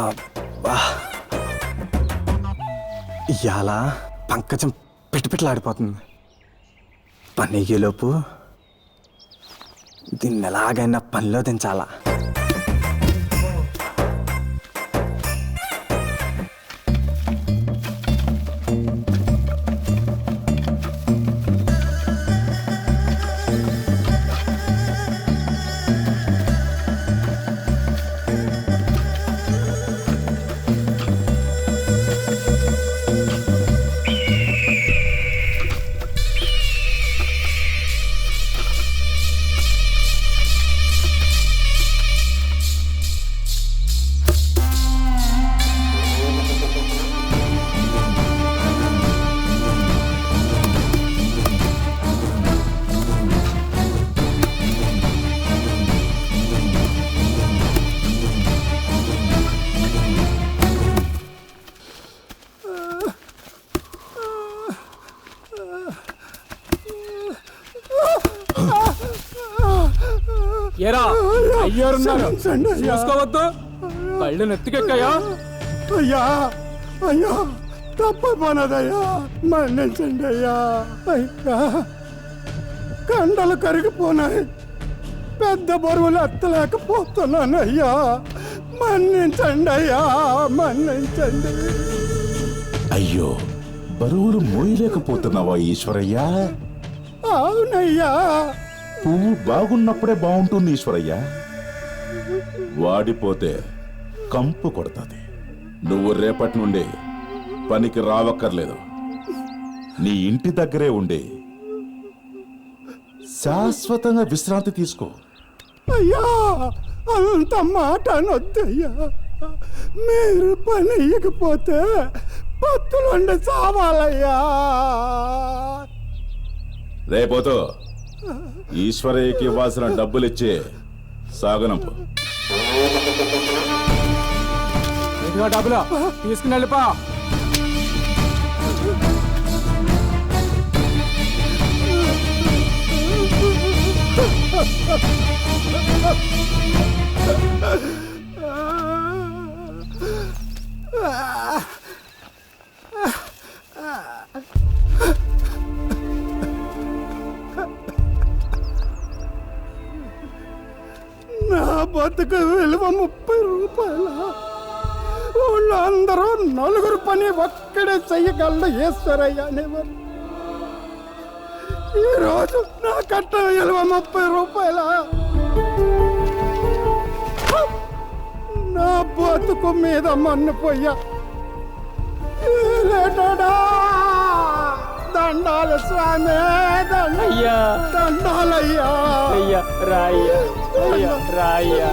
అబ్బా, ఇవాళ పంకజం పిట్టపిట్టలాడిపోతుంది. పనిగేలోపు దీన్ని ఎలాగైనా పనిలో దించాలా. ఏరా అయ్యారున్నారు, చూసుకోవద్దు. కళ్ళు నెత్తికెక్కాయా? అయ్యా అయ్యా తప్పనదయ్యా, మన్నించండి అయ్యా. అయ్యా కండలు కరిగిపోనాయి, పెద్ద బరువులు ఎత్తలేకపోతున్నాను అయ్యా. మన్నించండి అయ్యా, మన్నించండి. అయ్యో, బరువులు మోయలేకపోతున్నావా ఈశ్వరయ్యా? అవునయ్యా. పువ్వు బాగున్నప్పుడే బాగుంటుంది ఈశ్వరయ్యా, వాడిపోతే కంపు కొడతాది. నువ్వు రేపటి నుండి పనికి రావక్కర్లేదు. నీ ఇంటి దగ్గరే ఉండి శాశ్వతంగా విశ్రాంతి తీసుకో. అయ్యా అంత మాట అనొద్దయ్యా. మీరు పని ఇయ్యకపోతే పత్తులుండి చావాలయ్యా. రేపోతూ ఈశ్వరయ్యకి ఇవ్వాల్సిన డబ్బులిచ్చి సాగనంపు. ఇదిగో డబ్బులు తీసుకుని వెళ్ళిపో. నా బతుకు విలువ 30 రూపాయల. వాళ్ళందరూ నలుగురు పని ఒక్కడే చెయ్యగలడు ఈశ్వరయ్య అనేవారు. ఈరోజు నా కట్టం విలువ 30 రూపాయల. నా బతుకు మీద మన్నుపోయా. దండాలు స్వామి, అయ్యా దండాలయ్యా. అయ్యా రాయ్యా, అయ్యా రాయ్యా.